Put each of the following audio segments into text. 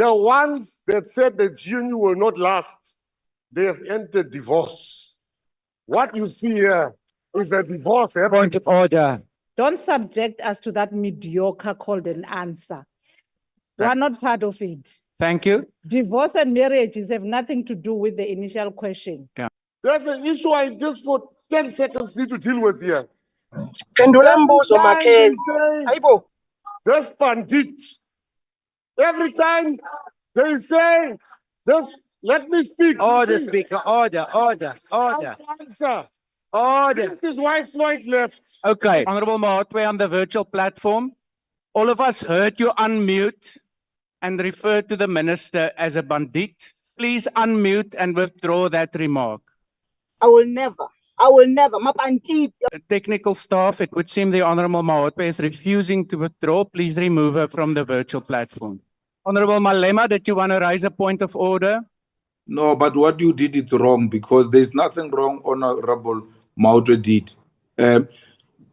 The ones that said the GNU will not last, they have entered divorce. What you see here is a divorce. Point of order. Don't subject us to that mediocre called an answer. We are not part of it. Thank you. Divorce and marriages have nothing to do with the initial question. There's an issue I just for 10 seconds need to deal with here. Pendula mbuzo Mckenzie. Hayibo. This pandit, every time they say, this, let me speak. Order, Please. Speaker. Order. I'll answer. Order. This is why Floyd left. Okay. Honorable Mahatwe on the virtual platform. All of us heard you unmute and refer to the minister as a bandit. Please unmute and withdraw that remark. I will never. Mapantiti. Technical staff, it would seem the Honorable Mahatwe is refusing to withdraw. Please remove her from the virtual platform. Honorable Malema, did you want to raise a point of order? No, but what you did is wrong because there's nothing wrong Honorable Mahatwe did.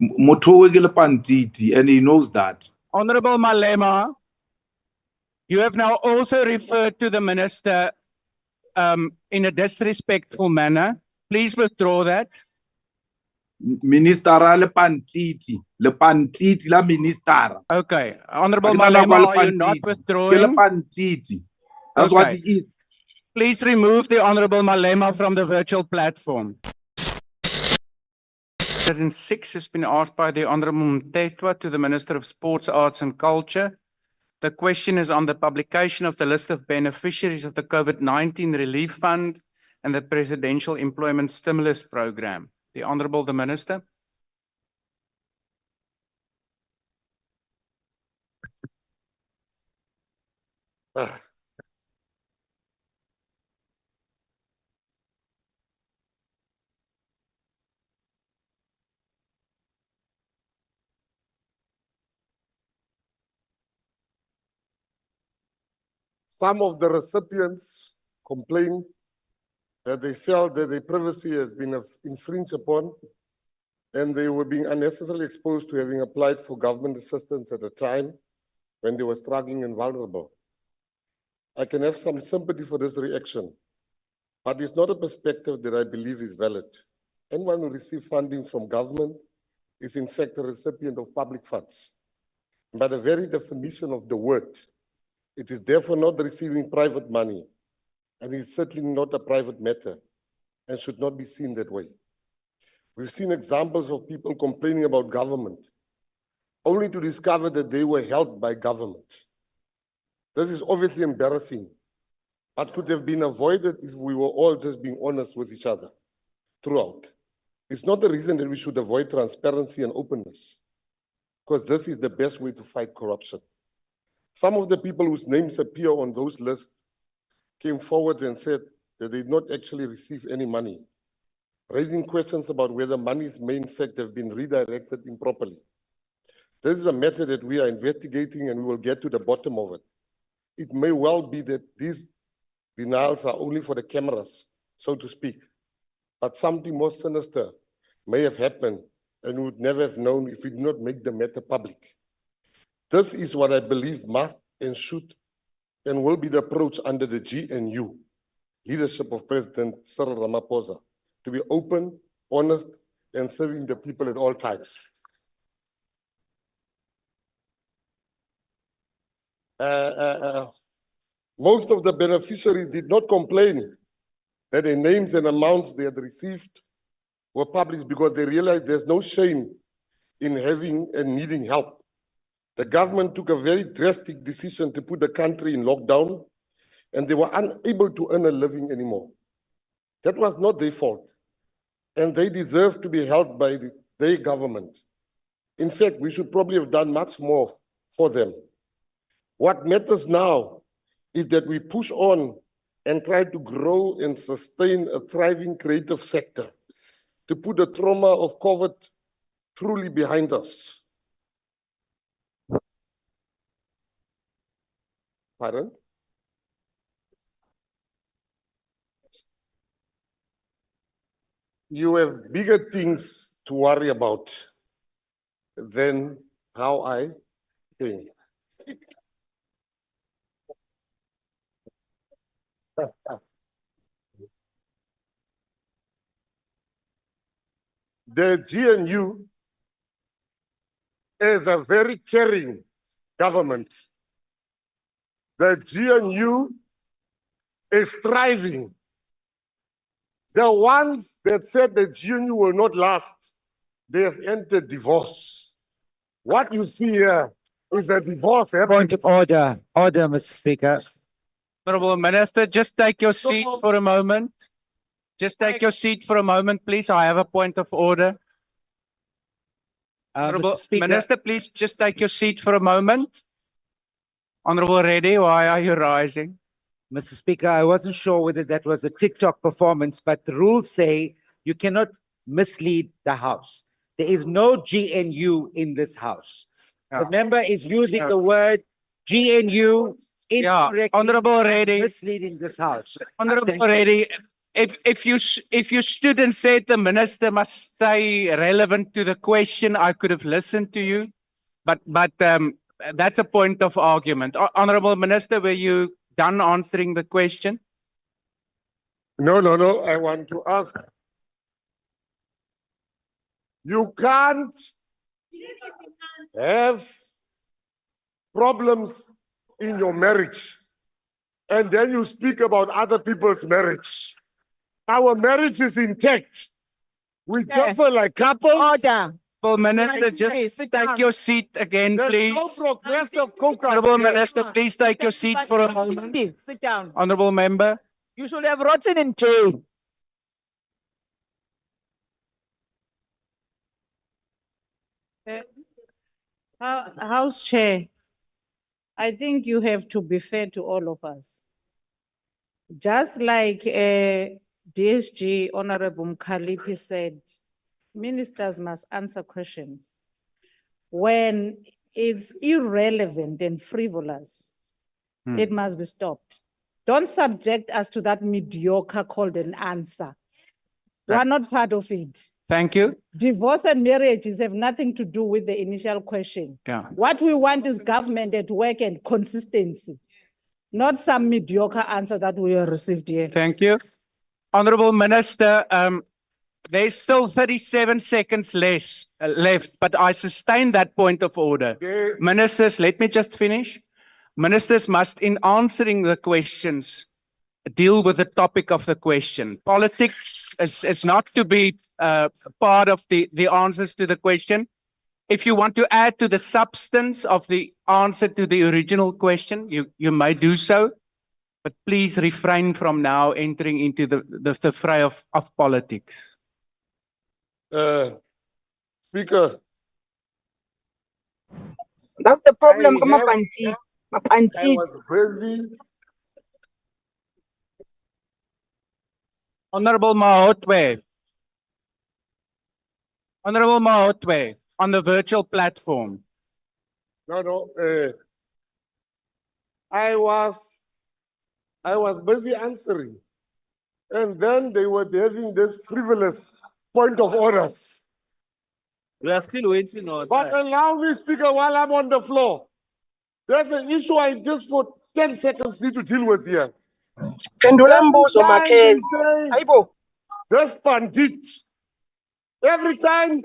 Motowegele Pantiti, and he knows that. Honorable Malema, you have now also referred to the minister in a disrespectful manner. Please withdraw that. Ministera le Pantiti la ministera. Okay. Honorable Malema, are you not withdrawing? Le Pantiti. That's what it is. Please remove the Honorable Malema from the virtual platform. 106 has been asked by the Honorable Mtetwa to the Minister of Sports, Arts and Culture. The question is on the publication of the list of beneficiaries of the COVID-19 Relief Fund and the Presidential Employment Stimulus Program. The Honorable the Minister. Some of the recipients complained that they felt that their privacy has been infringed upon and they were being unnecessarily exposed to having applied for government assistance at a time when they were struggling and vulnerable. I can have some sympathy for this reaction, but it's not a perspective that I believe is valid. Anyone who receives funding from government is in fact a recipient of public funds. By the very definition of the word, it is therefore not receiving private money, and it's certainly not a private matter and should not be seen that way. We've seen examples of people complaining about government, only to discover that they were helped by government. This is obviously embarrassing, but could have been avoided if we were all just being honest with each other throughout. It's not the reason that we should avoid transparency and openness, because this is the best way to fight corruption. Some of the people whose names appear on those lists came forward and said that they did not actually receive any money, raising questions about whether monies may in fact have been redirected improperly. This is a matter that we are investigating and we will get to the bottom of it. It may well be that these denials are only for the cameras, so to speak, but something more sinister may have happened and we would never have known if we did not make the matter public. This is what I believe must and should and will be the approach under the GNU leadership of President Cyril Ramaphosa, to be open, honest, and serving the people at all times. Most of the beneficiaries did not complain that their names and amounts they had received were published because they realized there's no shame in having and needing help. The government took a very drastic decision to put the country in lockdown, and they were unable to earn a living anymore. That was not their fault, and they deserve to be helped by their government. In fact, we should probably have done much more for them. What matters now is that we push on and try to grow and sustain a thriving creative sector to put the trauma of COVID truly behind us. Pardon? You have bigger things to worry about than how I think. The GNU is a very caring government. The GNU is thriving. The ones that said the GNU will not last, they have entered divorce. What you see here is a divorce. Point of order, Mr. Speaker. Honorable Minister, just take your seat for a moment. Just take your seat for a moment, please. I have a point of order. Honorable Mr. Speaker, Minister, please just take your seat for a moment. Honorable Reddy, why are you rising? Mr. Speaker, I wasn't sure whether that was a TikTok performance, but the rules say you cannot mislead the House. There is no GNU in this House. The Yeah. member is using the word GNU incorrectly. Honorable and Reddy. misleading this House. Honorable Reddy, if you stood and said the minister must stay relevant to the question, I could have listened to you. But that's a point of argument. Honorable Minister, were you done answering the question? No. I want to ask. You can't have problems in your marriage and then you speak about other people's marriage. Our marriage is intact. We differ like couples. Order. Honorable Minister, Please, just sit take down. your seat again, There's please. no progressive caucus Honorable here. Minister, please take your seat for a moment. Sit down. Honorable Member. You should have rotten in jail. House Chair, I think you have to be fair to all of us. Just like DSG Honorable Mkhalipi said, ministers must answer questions. When it's irrelevant and frivolous, it must be stopped. Don't subject us to that mediocre called an answer. We're not part of it. Thank you. Divorce and marriages have nothing to do with the initial question. Yeah. What we want is government at work and consistency, not some mediocre answer that we have received here. Thank you. Honorable Minister, there's still 37 seconds left, but I sustain that point of order. Okay. Ministers, let me just finish. Ministers must, in answering the questions, deal with the topic of the question. Politics is not to be part of the answers to the question. If you want to add to the substance of the answer to the original question, you may do so, but please refrain from now entering into the fray of politics. Speaker, That's the problem, I have- Mapanti. I Mapanti. was busy. Honorable Mahotwe. Honorable Mahotwe, on the virtual platform. No. I was busy answering. And then they were having this frivolous point of orders. We are still waiting on But allow me, Speaker, while I'm on the floor. There's an issue I just for 10 seconds need to deal with here. Pendula mbuzo, Mckenzie. Hayibo. This pandit, every time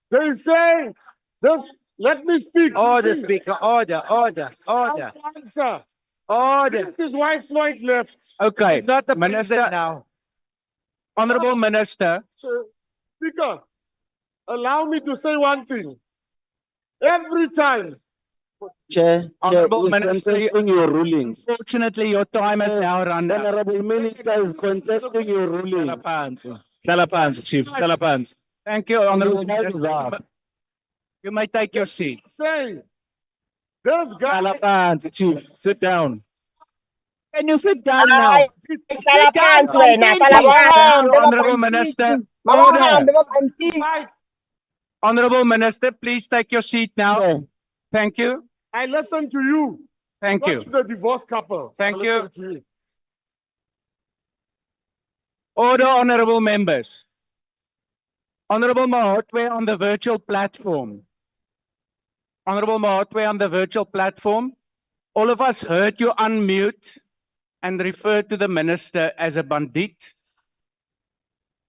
they say, this, let me speak. Order, Please. Speaker, order. I'll answer. Order. This is why Floyd left. Okay, It's not the Minister, president now. Honorable Minister, So, Speaker, allow me to say one thing. Every time, Chair, Honorable is Minister, contesting your ruling. unfortunately, your time has now run out. Honorable Minister is contesting your ruling. Salapans, Chief, Salapans. Thank you, Honorable His time is Minister. up. You may take your seat. say, this guy, Salapans, Chief, sit down. Can you sit down now? Ay, Sala pants wena, sala Thank you, pants. Honorable Minister. Mabahambe, Mapanti. Honorable Minister, please take your seat now. Thank you. I listen to you. Thank Not you. to the divorced couple. Thank I you. listen to you. Order, honorable members. Honorable Mahotwe on the virtual platform. Honorable Mahotwe on the virtual platform. All of us heard you unmute. and refer to the minister as a bandit,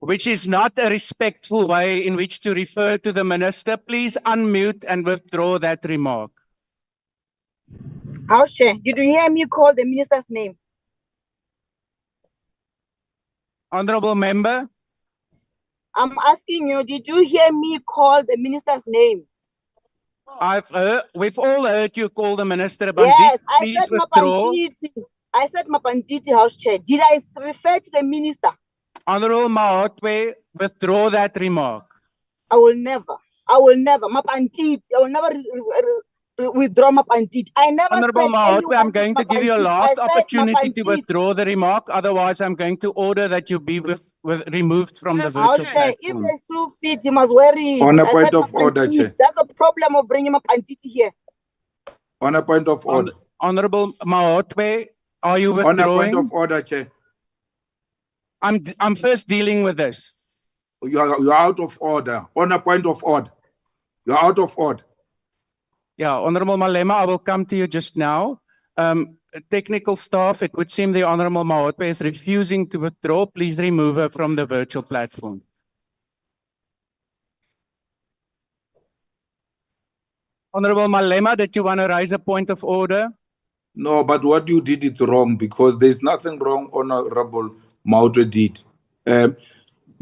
which is not a respectful way in which to refer to the minister, please unmute and withdraw that remark. House Chair, did you hear me call the minister's name? Honorable member, I'm asking you, did you hear me call the minister's name? we've all heard you call the minister a bandit. Yes, I Please said withdraw. Mapantiti. I said Mapantiti, House Chair. Did I refer to the minister? Honorable Maotwe, withdraw that remark. I will never. Mapantiti. I will never withdraw Mapantiti. I never Honorable said Maotwe, anyone I'm going to give you a Mapantiti. I last said opportunity to Mapantiti. withdraw the remark. Otherwise, I'm going to order that you be removed from the House virtual Chair, if platform. the shoe fit, he must wear it. On a I point said of order, Mapantiti. Chair. That's the problem of bringing Mapantiti here. On a point of order. Honorable Maotwe, are you On a point withdrawing? of order, Chair. I'm first dealing with this. You are out of order. On a point of order. You are out of order. Yeah, Honorable Malema, I will come to you just now. Technical staff, it would seem the Honorable Maotwe is refusing to withdraw. Please remove her from the virtual platform. Honorable Malema, did you want to raise a point of order? No, but what you did is wrong because there's nothing wrong Honorable Mautwe did.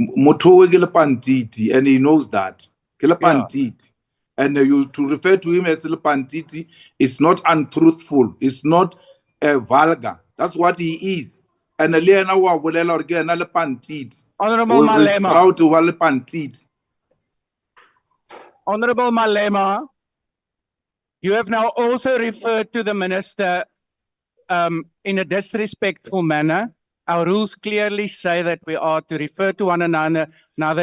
Motowe ke lepantiti, and he knows that. Ke lepantiti. And you to refer to him as lepantiti is not untruthful. It's not vulgar. That's what he is. And Eliana wa bolela hore ke yena lepantiti. Honorable He's Malema. proud to be lepantiti. Honorable Malema, you have now also referred to the minister in a disrespectful manner. Our rules clearly say that we are to refer to one another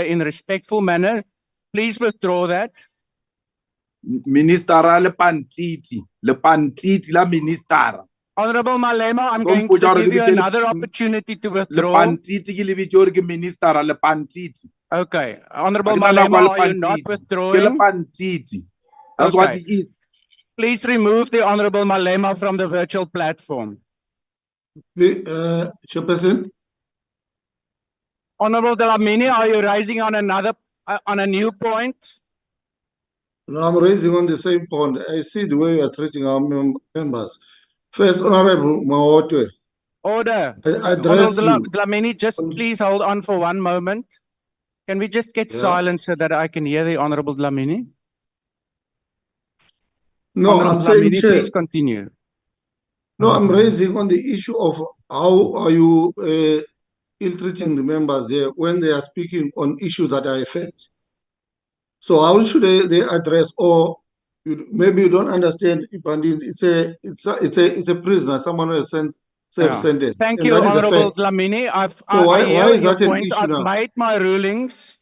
in a respectful manner. Please withdraw that. Ministera lepantiti. Lepantiti la ministera. Honorable Malema, I'm Don't going to put out give you a- another opportunity to withdraw. Lepantiti ke lebitso hore ke ministera lepantiti. Okay. Honorable Ha ke na nako ya Malema, are you not lepantiti. Ke withdrawing? lepantiti. That's what Okay. it is. Please remove the Honorable Malema from the virtual platform. Chairperson, Honorable Dlamini, are you raising on on a new point? no, I'm raising on the same point. I see the way you are treating our members. First, Honorable Mawotwe, Order. I address Honorable you. Dlamini, just please hold on for one moment. Can we just get Yeah. silence so that I can hear the Honorable Dlamini? No, Honorable I'm saying, Dlamini, Chair. please continue. No, I'm raising on the issue of how are you ill-treating the members here when they are speaking on issues that are affect. So how should they address, or maybe you don't understand, it's a prisoner, someone who has self-sentenced. Thank And you, that is a Honorable fact. Dlamini. So I why hear is your that an point. issue I've now? made my rulings.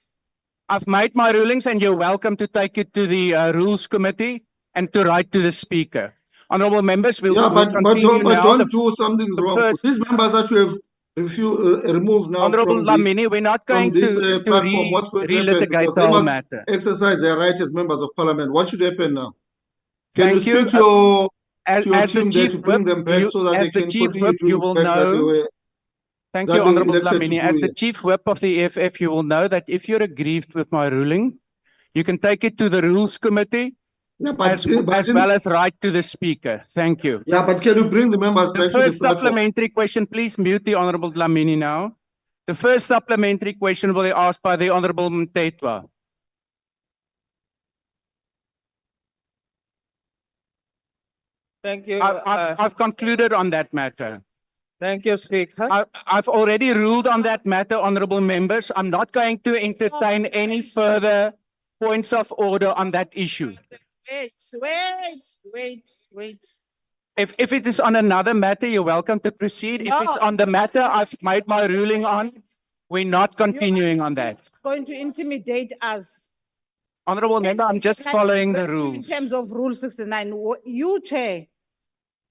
I've made my rulings and you're welcome to take it to the Rules Committee and to write to the Speaker. Honorable members, we'll continue now. Don't do something the wrong. first- These members that you have removed now Honorable from this, Dlamini, we're not going to platform, what's going to happen? relitigate Because the they whole must matter. exercise their rights as members of parliament. What should happen now? Can Thank you you. speak to your As the team there Chief to bring Whip, them back so that as they the can Chief continue Whip, you to will work that they know. were Thank that you, they were Honorable elected to Dlamini. do As the here? Chief Whip of the EFF, you will know that if you're aggrieved with my ruling, you can take it to the Rules Committee Yeah, as well as write to the Speaker. Thank you. yeah, but can you bring the members The back to the first platform? supplementary question, please mute the Honorable Dlamini now. The first supplementary question will be asked by the Honorable Mtetwa. Thank you. I've concluded on that matter. Thank you, Speaker. I've already ruled on that matter, honorable members. I'm not going to entertain any further points of order on that issue. Wait. If it is on another matter, you're welcome to proceed. If it's No. on the matter I've made my ruling on, we're not continuing on that. Going to intimidate us. Honorable member, I'm just following the In rules. terms of Rule 69, you, Chair,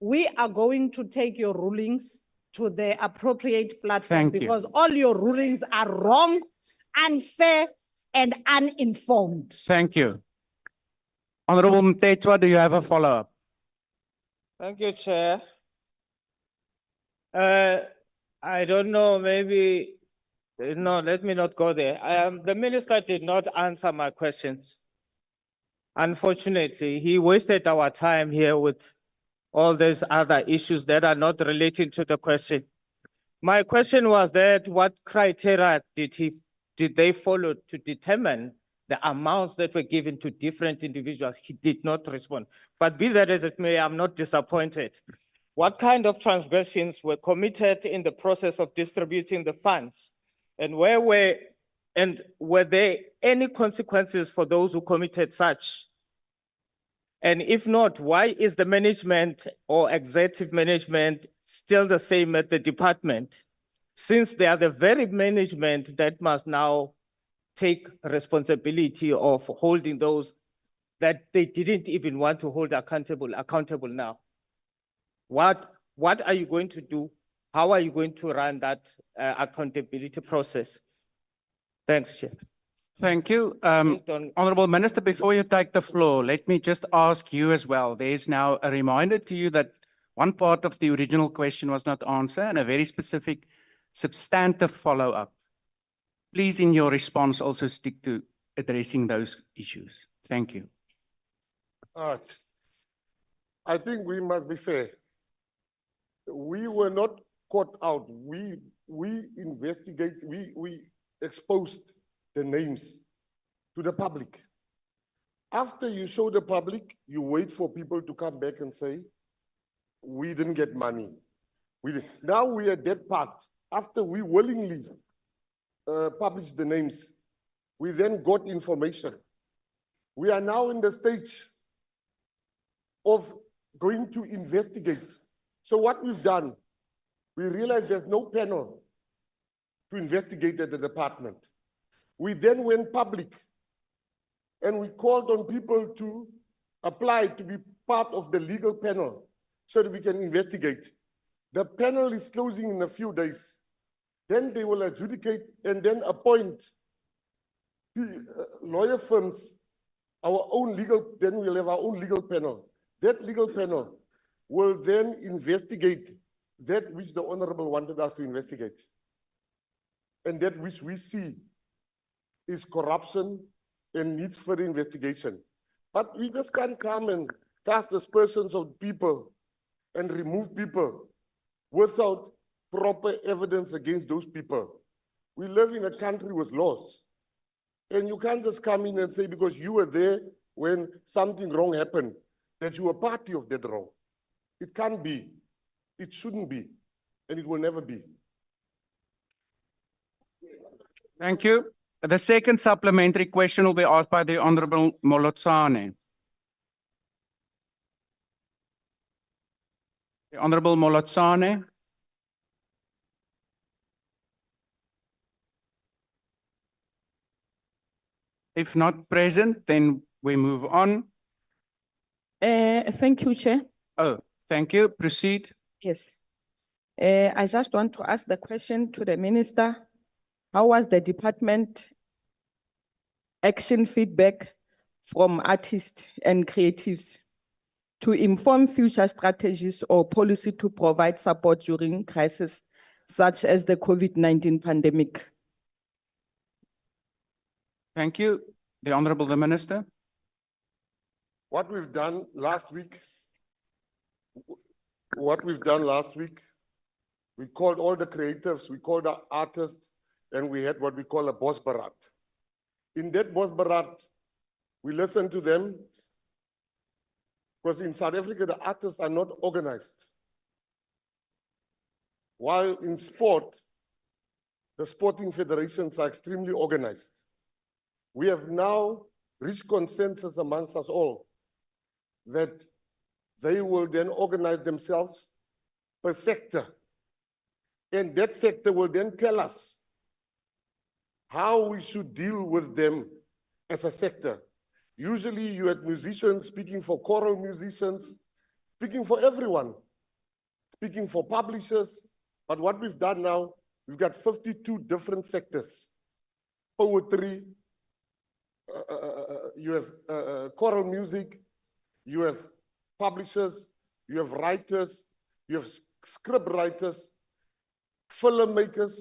we are going to take your rulings to the appropriate platform. Thank you. Because all your rulings are wrong, unfair, and uninformed. Thank you. Honorable Mtetwa, do you have a follow-up? Thank you, Chair. I don't know, maybe, no, let me not go there. The minister did not answer my questions. Unfortunately, he wasted our time here with all these other issues that are not relating to the question. My question was that what criteria did they follow to determine the amounts that were given to different individuals? He did not respond. But be that as it may, I'm not disappointed. What kind of transgressions were committed in the process of distributing the funds? And were there any consequences for those who committed such? And if not, why is the management or executive management still the same at the department? Since they are the very management that must now take responsibility of holding those that they didn't even want to hold accountable now. What are you going to do? How are you going to run that accountability process? Thanks, Chair. Thank you. Based on- Honorable Minister, before you take the floor, let me just ask you as well. There is now a reminder to you that one part of the original question was not answered and a very specific substantive follow-up. Please, in your response, also stick to addressing those issues. Thank you. All right. I think we must be fair. We were not caught out. We investigate, we exposed the names to the public. After you show the public, you wait for people to come back and say, we didn't get money. Now we are at that part. After we willingly published the names, we then got information. We are now in the stage of going to investigate. So what we've done, we realized there's no panel to investigate at the department. We then went public and we called on people to apply to be part of the legal panel so that we can investigate. The panel is closing in a few days. Then they will adjudicate and then appoint lawyer firms, then we'll have our own legal panel. That legal panel will then investigate that which the Honorable wanted us to investigate. And that which we see is corruption and needs further investigation. But we just can't come and cast aspersions of people and remove people without proper evidence against those people. We live in a country with laws. And you can't just come in and say, because you were there when something wrong happened, that you were party of that wrong. It can't be, it shouldn't be, and it will never be. Thank you. The second supplementary question will be asked by the Honorable Molotsane. The Honorable Molotsane. If not present, then we move on. Thank you, Chair. Oh, thank you. Proceed. Yes. I just want to ask the question to the minister. How was the department action feedback from artists and creatives to inform future strategies or policy to provide support during crises such as the COVID-19 pandemic? Thank you. The Honorable the Minister. What we've done last week, we called all the creatives, we called the artists, and we had what we call a boss barat. In that boss barat, we listened to them, because in South Africa, the artists are not organized. While in sport, the sporting federations are extremely organized. We have now reached consensus amongst us all that they will then organize themselves per sector. And that sector will then tell us how we should deal with them as a sector. Usually you had musicians speaking for choral musicians, speaking for everyone, speaking for publishers. But what we've done now, we've got 52 different sectors. Poetry, you have choral music, you have publishers, you have writers, you have script writers, filmmakers,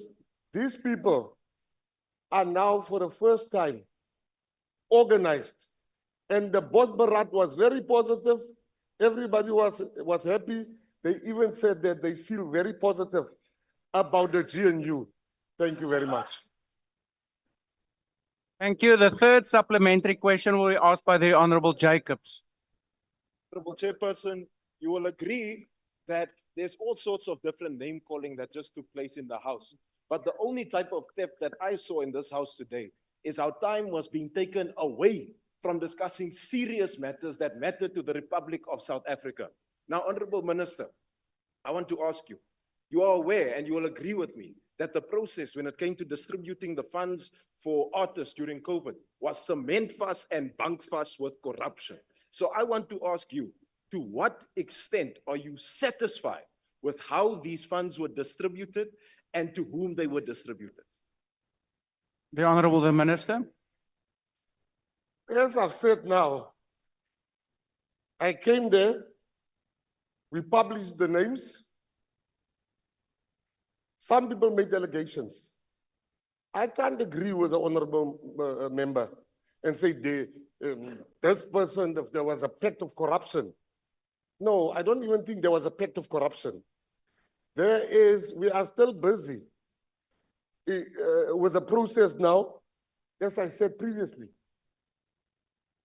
these people are now for the first time organized. And the boss Barat was very positive. Everybody was happy. They even said that they feel very positive about the GNU. Thank you very much. Thank you. The third supplementary question will be asked by the Honorable Jacobs. Honorable Chairperson, you will agree that there's all sorts of different name calling that just took place in the House. But the only type of theft that I saw in this House today is our time was being taken away from discussing serious matters that matter to the Republic of South Africa. Now, Honorable Minister, I want to ask you, you are aware and you will agree with me that the process when it came to distributing the funds for artists during COVID was cement fuss and bunk fuss with corruption. So I want to ask you, to what extent are you satisfied with how these funds were distributed and to whom they were distributed? The Honorable the Minister. As I've said now, I came there, we published the names. Some people made allegations. I can't agree with the honorable member and say this person, if there was a pact of corruption. No, I don't even think there was a pact of corruption. We are still busy with the process now, as I said previously,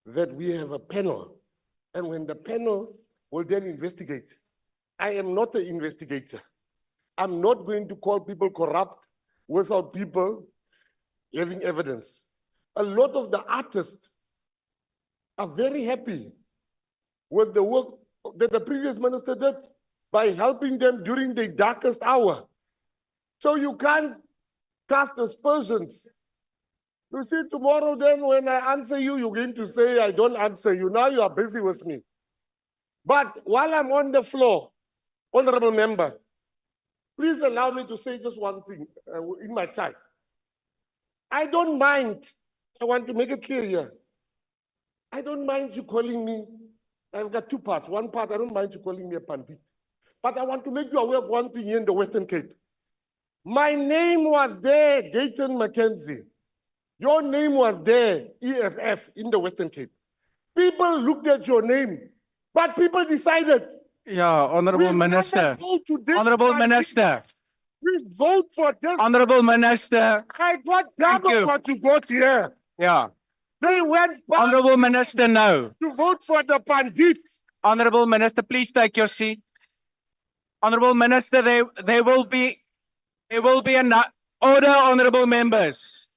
that we have a panel. And when the panel will then investigate, I am not an investigator. I'm not going to call people corrupt without people having evidence. A lot of the artists are very happy with the work that the previous minister did by helping them during the darkest hour. So you can't cast aspersions. You see, tomorrow then when I answer you, you're going to say, I don't answer you. Now you are busy with me. But while I'm on the floor, honorable member, please allow me to say just one thing in my time. I don't mind, I want to make it clear here. I don't mind you calling me, I've got two parts. One part, I don't mind you calling me a pandit. But I want to make you aware of one thing here in the Western Cape. My name was there, Dayton Mckenzie. Your name was there, EFF, in the Western Cape. People looked at your name, but people decided. Yeah, Honorable Minister. Honorable Minister. We vote for them. Honorable Minister. I got double what you got here. Yeah. They went back Honorable Minister, no. to vote for the pandit. Honorable Minister, please take your seat. Honorable Minister, there will be an order, honorable members.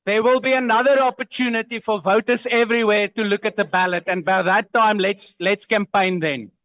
There will be another opportunity for voters everywhere to look at the ballot, and by that time, let's campaign then.